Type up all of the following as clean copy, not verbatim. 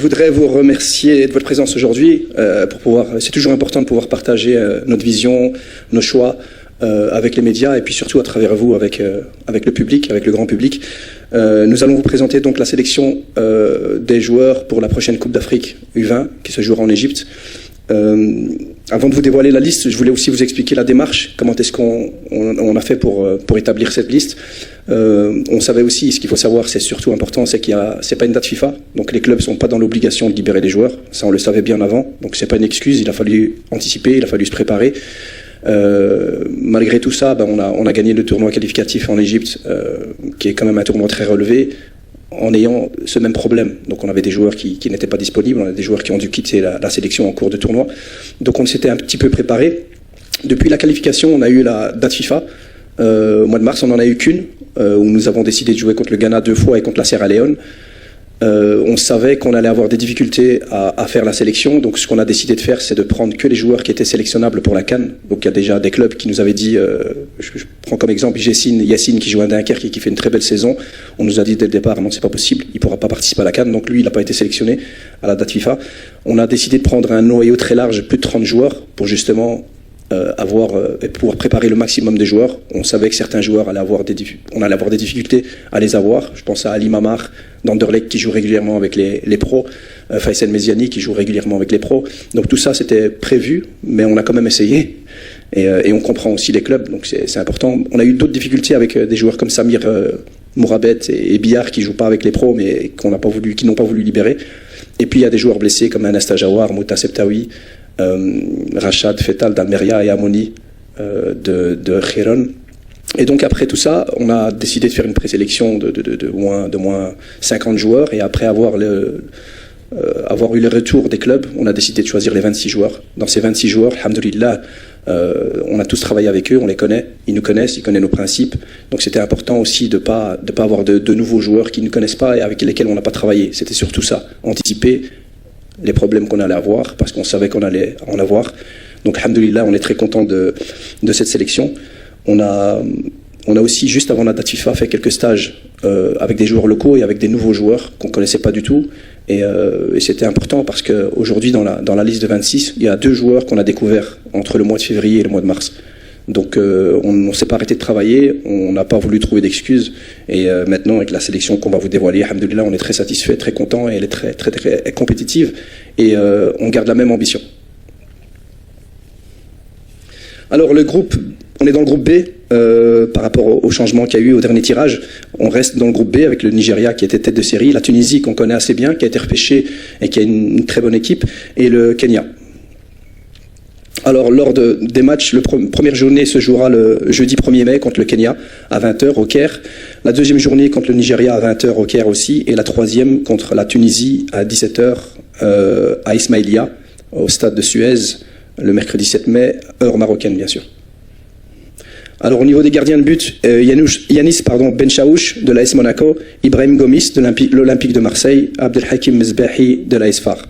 je voudrais vous remercier de votre présence aujourd'hui. C'est toujours important de pouvoir partager notre vision, nos choix avec les médias et puis surtout à travers vous avec le public, avec le grand public. Nous allons vous présenter donc la sélection des joueurs pour la prochaine Coupe d'Afrique U20 qui se jouera en Égypte. Avant de vous dévoiler la liste, je voulais aussi vous expliquer la démarche, comment est-ce qu'on a fait pour établir cette liste. On savait aussi, ce qu'il faut savoir, c'est surtout important, c'est c'est pas une date FIFA, donc les clubs sont pas dans l'obligation de libérer des joueurs, ça on le savait bien avant, donc c'est pas une excuse, il a fallu anticiper, il a fallu se préparer. Malgré tout ça, on a gagné le tournoi qualificatif en Égypte, qui est quand même un tournoi très relevé, en ayant ce même problème. Donc on avait des joueurs qui n'étaient pas disponibles, on a des joueurs qui ont dû quitter la sélection en cours de tournoi. Donc on s'était un petit peu préparé. Depuis la qualification, on a eu la date FIFA. Au mois de mars, on n'en a eu qu'une, où nous avons décidé de jouer contre le Ghana 2 fois et contre la Sierra Leone. On savait qu'on allait avoir des difficultés à faire la sélection, donc ce qu'on a décidé de faire, c'est de prendre que les joueurs qui étaient sélectionnables pour la CAN. Donc il y a déjà des clubs qui nous avaient dit, je prends comme exemple Yassine qui joue à Dunkerque et qui fait une très belle saison. On nous a dit dès le départ, non c'est pas possible, il pourra pas participer à la CAN, donc lui il n'a pas été sélectionné à la date FIFA. On a décidé de prendre un noyau très large, plus de 30 joueurs, pour justement pouvoir préparer le maximum des joueurs. On savait que certains joueurs allait avoir des difficultés à les avoir. Je pense à Ali Mamar d'Anderlecht qui joue régulièrement avec les pros, Faisal Meziani qui joue régulièrement avec les pros. Donc tout ça c'était prévu, mais on a quand même essayé. Et on comprend aussi les clubs, donc c'est important. On a eu d'autres difficultés avec des joueurs comme Samir Mourabet et Billard qui jouent pas avec les pros, mais qui n'ont pas voulu libérer. Et puis il y a des joueurs blessés comme Anasta Jawar, Mouta Septaoui, Rachad Fetal d'Almeria et Amoni de Khiron. Et donc après tout ça, on a décidé de faire une présélection de moins 50 joueurs, et après avoir eu le retour des clubs, on a décidé de choisir les 26 joueurs. Dans ces 26 joueurs, alhamdoulilah, on a tous travaillé avec eux, on les connaît, ils nous connaissent, ils connaissent nos principes. Donc c'était important aussi de pas avoir de nouveaux joueurs qui ne connaissent pas et avec lesquels on n'a pas travaillé. C'était surtout ça, anticiper les problèmes qu'on allait avoir, parce qu'on savait qu'on allait en avoir. Donc alhamdoulilah, on est très content de cette sélection. On a aussi, juste avant la date FIFA, fait quelques stages avec des joueurs locaux et avec des nouveaux joueurs qu'on ne connaissait pas du tout. Et c'était important parce qu'aujourd'hui, dans la liste de 26, il y a 2 joueurs qu'on a découverts entre le mois de février et le mois de mars. Donc on ne s'est pas arrêté de travailler, on n'a pas voulu trouver d'excuses. Et maintenant, avec la sélection qu'on va vous dévoiler, alhamdoulilah, on est très satisfait, très content, et elle est très, très, très compétitive. Et on garde la même ambition. Alors le groupe, on est dans le groupe B par rapport au changement qu'il y a eu au dernier tirage. On reste dans le groupe B avec le Nigeria qui était tête de série, la Tunisie qu'on connaît assez bien, qui a été repêchée et qui a une très bonne équipe, et le Kenya. Alors lors des matchs, la première journée se jouera le jeudi 1er mai contre le Kenya à 20h au Caire. La deuxième journée contre le Nigeria à 20h au Caire aussi, et la troisième contre la Tunisie à 17h à Ismaïlia, au stade de Suez, le mercredi 7 mai, heure marocaine bien sûr. Alors au niveau des gardiens de but, Yanis Benchaouch de l'AS Monaco, Ibrahim Gomis de l'Olympique de Marseille, Abdelhakim Mezbahi de l'AS Far.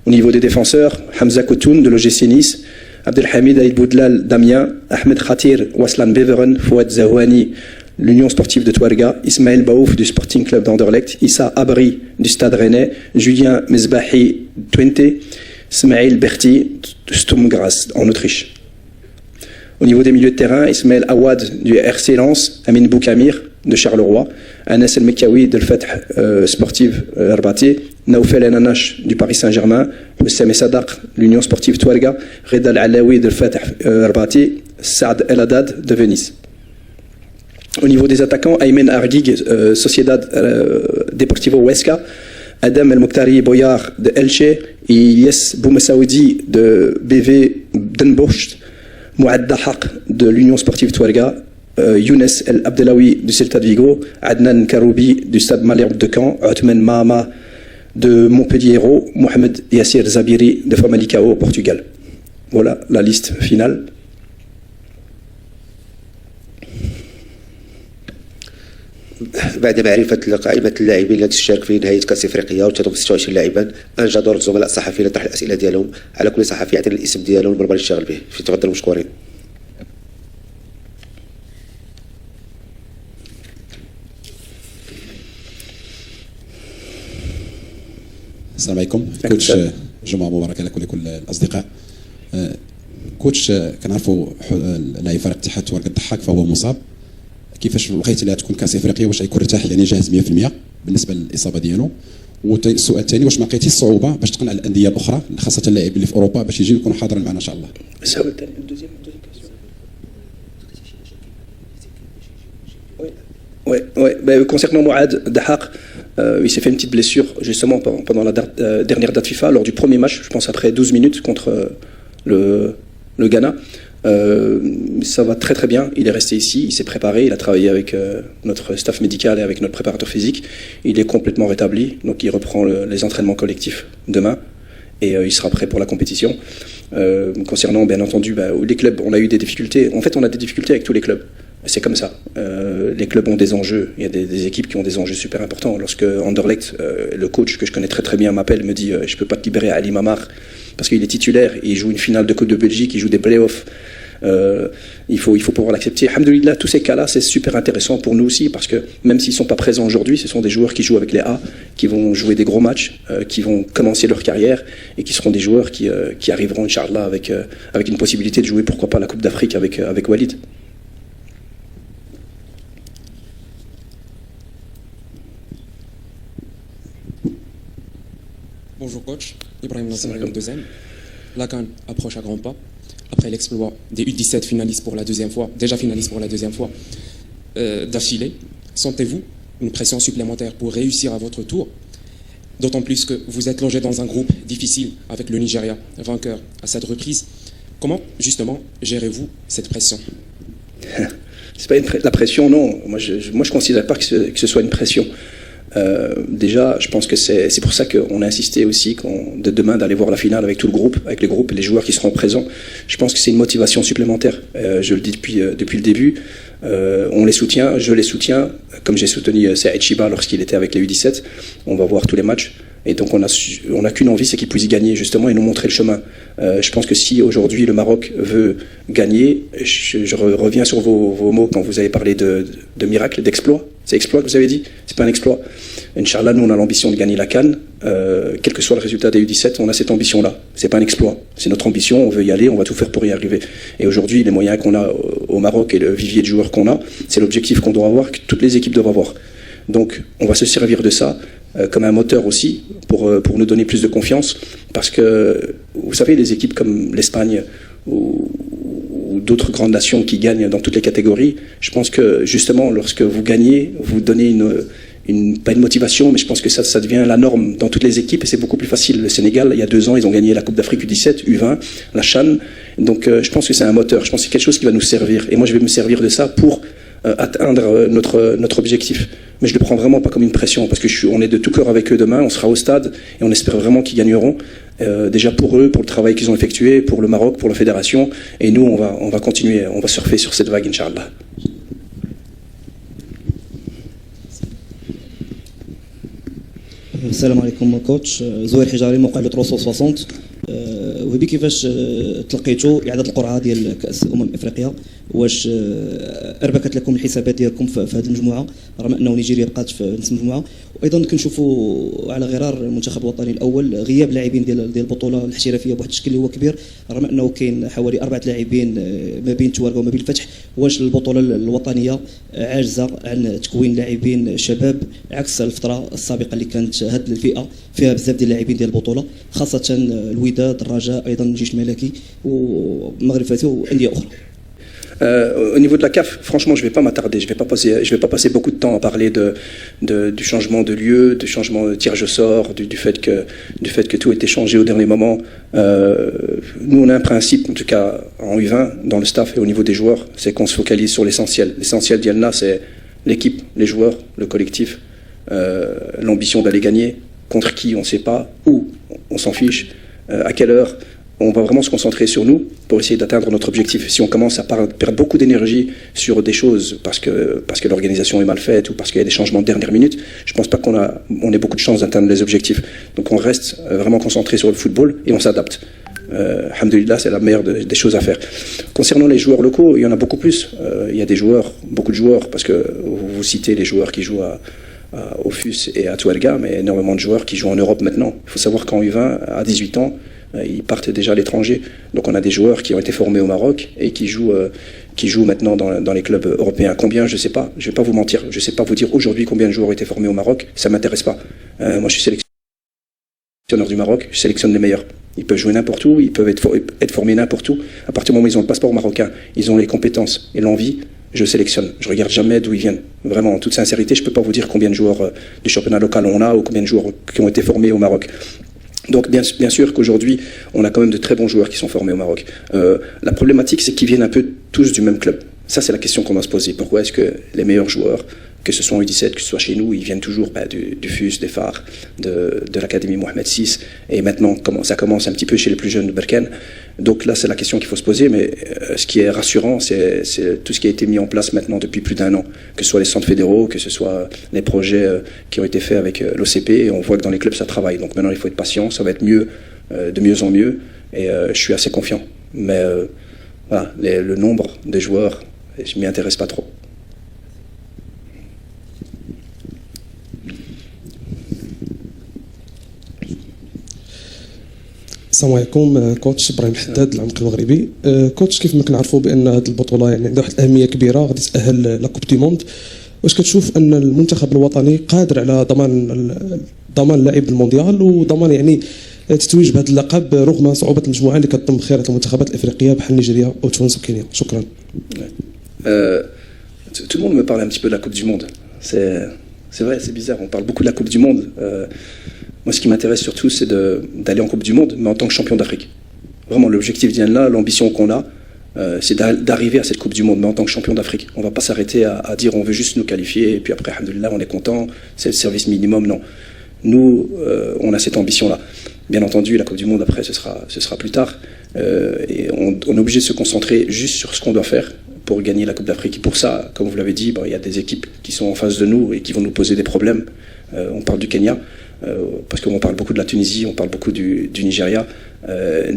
Au niveau des défenseurs, Hamza Koutoun de l'OGC Nice, Abdelhamid Aïd Boudlal d'Amiens, Ahmed Khatir, Waslan Beveren, Fouad Zahouani, l'Union sportive de Touarega, Ismaël Baouf du Sporting Club d'Anderlecht, Issa Abri du Stade Rennais, Julien Mezbahi Twente, Smaïl Berti de Sturm Graz en Autriche. Au niveau des milieux de terrain, Ismaël Awad du RC Lens, Amin Boukamir de Charleroi, Anas El Mekawi de l'Fath Sportive Rabati, Naoufel Enanash du Paris Saint-Germain, Oussam Sadaq de l'Union Sportive Touarega, Reda Alaoui de l'Fath Rabati, Saad El Haddad de Venise. Au niveau des attaquants, Aymen Arguig, Sociedad Deportivo Huesca, Adam El Mokhtari Boyar de Elche, et Yes Boumessaoudi de BV Den Bosch, Mouad Dahaq de l'Union Sportive Touarega, Younes El Abdelawi du Celta de Vigo, Adnan Karoubi du Stade Malherbe de Caen, Othman Mahama de Montpellier Hérault, Mohamed Yassir Zabiri de Famalicão au Portugal. Voilà la liste finale. بعد معرفة قائمة اللاعبين التي تشارك في نهاية كأس إفريقيا وتضم 26 لاعبا، أنجى دور الزملاء الصحفيين لطرح الأسئلة ديالهم على كل صحفي يعطينا الاسم ديالو والمربع اللي اشتغل به. تفضلوا مشكورين. السلام عليكم كوتش. جمعة مباركة لكل الأصدقاء. كوتش كنعرفوا لاعب فريق اتحاد ورقة الضحاك فهو مصاب. كيفاش لقيتي اللي تكون كاس افريقيا واش غيكون مرتاح يعني جاهز 100% بالنسبه للاصابه ديالو؟ والسؤال الثاني واش ما لقيتيش الصعوبه باش تقنع الانديه الاخرى خاصه اللاعبين اللي في اوروبا باش يجيو يكونوا حاضرين معنا ان شاء الله؟ السؤال الثاني Oui, concernant Mourad Dahak, il s'est fait une petite blessure justement pendant la dernière date FIFA, lors du premier match, je pense après 12 minutes contre le Ghana. Ça va très très bien, il est resté ici, il s'est préparé, il a travaillé avec notre staff médical et avec notre préparateur physique. Il est complètement rétabli, donc il reprend les entraînements collectifs demain et il sera prêt pour la compétition. Concernant bien entendu les clubs, on a eu des difficultés, en fait on a des difficultés avec tous les clubs. C'est comme ça. Les clubs ont des enjeux. Il y a des équipes qui ont des enjeux super importants. Lorsque Anderlecht, le coach que je connais très très bien, m'appelle, me dit je peux pas te libérer à Ali Mamar parce qu'il est titulaire, il joue une finale de Coupe de Belgique, il joue des playoffs. Il faut pouvoir l'accepter. Alhamdoulilah, tous ces cas-là, c'est super intéressant pour nous aussi parce que même s'ils ne sont pas présents aujourd'hui, ce sont des joueurs qui jouent avec les A, qui vont jouer des gros matchs, qui vont commencer leur carrière et qui seront des joueurs qui arriveront, Inch'Allah, avec une possibilité de jouer, pourquoi pas, la Coupe d'Afrique avec Walid. Bonjour coach, Ibrahim Nasser, deuxième. La CAN approche à grands pas. Après l'exploit des U17 finalistes pour la deuxième fois, déjà finalistes pour la deuxième fois d'affilée, sentez-vous une pression supplémentaire pour réussir à votre tour? D'autant plus que vous êtes logé dans un groupe difficile avec le Nigeria, vainqueur à cette reprise. Comment justement gérez-vous cette pression? C'est pas la pression, non. Moi, je considère pas que ce soit une pression. Déjà, je pense que c'est pour ça qu'on a insisté aussi de demain d'aller voir la finale avec tout le groupe, avec les groupes et les joueurs qui seront présents. Je pense que c'est une motivation supplémentaire. Je le dis depuis le début. On les soutient, je les soutiens, comme j'ai soutenu Saïd Chiba lorsqu'il était avec les U17. On va voir tous les matchs. Et donc on a qu'une envie, c'est qu'ils puissent y gagner justement et nous montrer le chemin. Je pense que si aujourd'hui le Maroc veut gagner, je reviens sur vos mots quand vous avez parlé de miracle, d'exploit. C'est exploit que vous avez dit, c'est pas un exploit. Inch'Allah, nous on a l'ambition de gagner la CAN, quel que soit le résultat des U17, on a cette ambition-là. C'est pas un exploit, c'est notre ambition, on veut y aller, on va tout faire pour y arriver. Et aujourd'hui, les moyens qu'on a au Maroc et le vivier de joueurs qu'on a, c'est l'objectif qu'on doit avoir, que toutes les équipes doivent avoir. Donc on va se servir de ça comme un moteur aussi pour nous donner plus de confiance, parce que vous savez, les équipes comme l'Espagne ou d'autres grandes nations qui gagnent dans toutes les catégories, je pense que justement lorsque vous gagnez, vous donnez pas une motivation, mais je pense que ça devient la norme dans toutes les équipes et c'est beaucoup plus facile. Le Sénégal, il y a 2 ans, ils ont gagné la Coupe d'Afrique U17, U20, la CHAN, donc je pense que c'est un moteur, je pense que c'est quelque chose qui va nous servir et moi je vais me servir de ça pour atteindre notre objectif. Mais je ne le prends vraiment pas comme une pression parce que on est de tout cœur avec eux demain, on sera au stade et on espère vraiment qu'ils gagneront. Déjà pour eux, pour le travail qu'ils ont effectué, pour le Maroc, pour la fédération, et nous on va continuer, on va surfer sur cette vague, Inch'Allah. السلام عليكم كوتش. زهير حجاري موقع لو 360. وهبي كيفاش تلقيتوا اعاده القرعه ديال كاس افريقيا؟ واش اربكت لكم الحسابات ديالكم في هذه المجموعه رغم انه نيجيريا بقات في نفس المجموعه؟ وايضا كنشوفوا على غرار المنتخب الوطني الاول غياب لاعبين ديال البطوله الاحترافيه بواحد الشكل اللي هو كبير رغم انه كاين حوالي 4 لاعبين ما بين توارقه وما بين الفتح. واش البطوله الوطنيه عاجزه عن تكوين لاعبين شباب عكس الفتره السابقه اللي كانت هذه الفئه فيها بزاف ديال اللاعبين ديال البطوله خاصه الوداد، الرجاء، ايضا الجيش الملكي والمغرب الفاتح وانديه اخرى؟ Au niveau de la CAF, franchement, je vais pas m'attarder. Je vais pas passer beaucoup de temps à parler du changement de lieu, du changement de tirage au sort, du fait que tout a été changé au dernier moment. Nous, on a un principe, en tout cas en U20, dans le staff et au niveau des joueurs, c'est qu'on se focalise sur l'essentiel. L'essentiel d'Yalna, c'est l'équipe, les joueurs, le collectif, l'ambition d'aller gagner. Contre qui, on ne sait pas. Où, on s'en fiche. À quelle heure. On va vraiment se concentrer sur nous pour essayer d'atteindre notre objectif. Si on commence à perdre beaucoup d'énergie sur des choses parce que l'organisation est mal faite ou parce qu'il y a des changements de dernière minute, je ne pense pas qu'on ait beaucoup de chances d'atteindre les objectifs. Donc on reste vraiment concentré sur le football et on s'adapte. Alhamdulillah, c'est la meilleure des choses à faire. Concernant les joueurs locaux, il y en a beaucoup plus. Il y a beaucoup de joueurs, parce que vous citez les joueurs qui jouent au FUS et à Touarega, mais énormément de joueurs qui jouent en Europe maintenant. Il faut savoir qu'en U20, à 18 ans, ils partent déjà à l'étranger. Donc on a des joueurs qui ont été formés au Maroc et qui jouent maintenant dans les clubs européens. Combien, je ne sais pas. Je ne vais pas vous mentir. Je ne sais pas vous dire aujourd'hui combien de joueurs ont été formés au Maroc. Ça ne m'intéresse pas. Moi, je suis sélectionneur du Maroc. Je sélectionne les meilleurs. Ils peuvent jouer n'importe où. Ils peuvent être formés n'importe où. À partir du moment où ils ont le passeport marocain, ils ont les compétences et l'envie, je sélectionne. Je regarde jamais d'où ils viennent. Vraiment, en toute sincérité, je ne peux pas vous dire combien de joueurs du championnat local on a ou combien de joueurs qui ont été formés au Maroc. Donc bien sûr qu'aujourd'hui, on a quand même de très bons joueurs qui sont formés au Maroc. La problématique, c'est qu'ils viennent un peu tous du même club. Ça, c'est la question qu'on doit se poser. Pourquoi est-ce que les meilleurs joueurs, que ce soit en U17, que ce soit chez nous, ils viennent toujours du FUS, des phares, de l'Académie Mohamed VI, et maintenant ça commence un petit peu chez les plus jeunes de Berkane. Donc là, c'est la question qu'il faut se poser, mais ce qui est rassurant, c'est tout ce qui a été mis en place maintenant depuis plus d'1 an, que ce soit les centres fédéraux, que ce soit les projets qui ont été faits avec l'OCP, et on voit que dans les clubs, ça travaille. Donc maintenant, il faut être patient, ça va être mieux, de mieux en mieux, et je suis assez confiant. Mais voilà, le nombre de joueurs, je ne m'y intéresse pas trop. السلام عليكم. كوتش ابراهيم حداد العمق المغربي. كوتش كيف ما كنعرفوا بان هذه البطوله يعني عندها واحد الاهميه كبيره غادي تاهل لا كوب دي موند، واش كتشوف ان المنتخب الوطني قادر على ضمان اللاعب المونديال وضمان يعني تتويج بهذا اللقب رغم صعوبه المجموعه اللي كتضم خيرات المنتخبات الافريقيه بحال نيجيريا او تونس وكينيا؟ شكرا. Tout le monde me parle un petit peu de la Coupe du Monde. C'est vrai, c'est bizarre, on parle beaucoup de la Coupe du Monde. Moi, ce qui m'intéresse surtout, c'est d'aller en Coupe du Monde, mais en tant que champion d'Afrique. Vraiment, l'objectif vient de là, l'ambition qu'on a, c'est d'arriver à cette Coupe du Monde, mais en tant que champion d'Afrique. On ne va pas s'arrêter à dire on veut juste nous qualifier, et puis après, alhamdoulilah, on est content, c'est le service minimum. Non. Nous, on a cette ambition-là. Bien entendu, la Coupe du Monde, après, ce sera plus tard. Et on est obligé de se concentrer juste sur ce qu'on doit faire pour gagner la Coupe d'Afrique. Et pour ça, comme vous l'avez dit, il y a des équipes qui sont en face de nous et qui vont nous poser des problèmes. On parle du Kenya, parce qu'on parle beaucoup de la Tunisie, on parle beaucoup du Nigeria.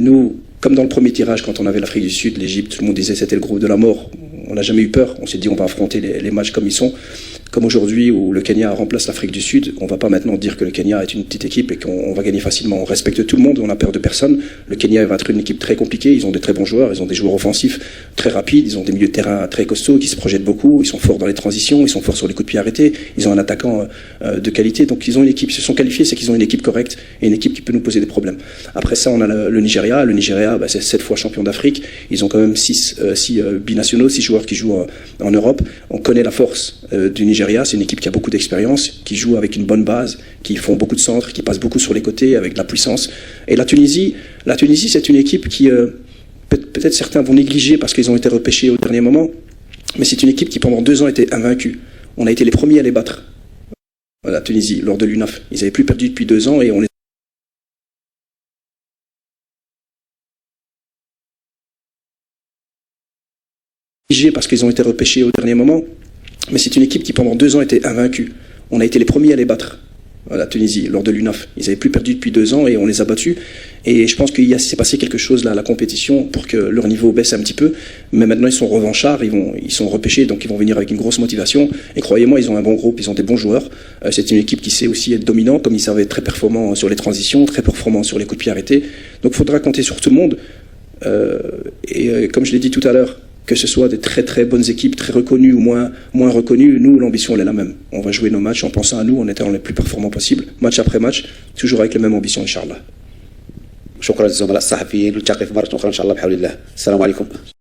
Nous, comme dans le premier tirage, quand on avait l'Afrique du Sud, l'Égypte, tout le monde disait c'était le groupe de la mort. On n'a jamais eu peur. On s'est dit on va affronter les matchs comme ils sont. Comme aujourd'hui où le Kenya remplace l'Afrique du Sud, on ne va pas maintenant dire que le Kenya est une petite équipe et qu'on va gagner facilement. On respecte tout le monde, on n'a peur de personne. Le Kenya va être une équipe très compliquée, ils ont de très bons joueurs, ils ont des joueurs offensifs très rapides, ils ont des milieux de terrain très costauds qui se projettent beaucoup, ils sont forts dans les transitions, ils sont forts sur les coups de pied arrêtés, ils ont un attaquant de qualité. Donc ils ont une équipe, ils se sont qualifiés, c'est qu'ils ont une équipe correcte et une équipe qui peut nous poser des problèmes. Après ça, on a le Nigeria. Le Nigeria, c'est 7 fois champion d'Afrique. Ils ont quand même 6 binationaux, 6 joueurs qui jouent en Europe. On connaît la force du Nigeria, c'est une équipe qui a beaucoup d'expérience, qui joue avec une bonne base, qui font beaucoup de centres, qui passent beaucoup sur les côtés avec de la puissance. Et la Tunisie, c'est une équipe qui, peut-être certains vont négliger parce qu'ils ont été repêchés au dernier moment, mais c'est une équipe qui pendant 2 ans était invaincue. On a été les premiers à les battre, la Tunisie, lors de l'UNAF. Ils n'avaient plus perdu depuis 2 ans et on les parce qu'ils ont été repêchés au dernier moment, mais c'est une équipe qui pendant 2 ans était invaincue. On a été les premiers à les battre, la Tunisie, lors de l'UNAF. Ils n'avaient plus perdu depuis 2 ans et on les a battus. Et je pense qu'il s'est passé quelque chose là à la compétition pour que leur niveau baisse un petit peu. Mais maintenant ils sont revanchards, ils sont repêchés, donc ils vont venir avec une grosse motivation. Et croyez-moi, ils ont un bon groupe, ils ont des bons joueurs. C'est une équipe qui sait aussi être dominant, comme ils savaient être très performants sur les transitions, très performants sur les coups de pied arrêtés. Donc il faudra compter sur tout le monde. Et comme je l'ai dit tout à l'heure, que ce soit des très très bonnes équipes, très reconnues ou moins reconnues, nous, l'ambition, elle est la même. On va jouer nos matchs en pensant à nous, en étant les plus performants possibles, match après match, toujours avec les mêmes ambitions, Inch'Allah. شكرا للزملاء الصحفيين، ونلتقي في مرة أخرى إن شاء الله بحول الله. السلام عليكم.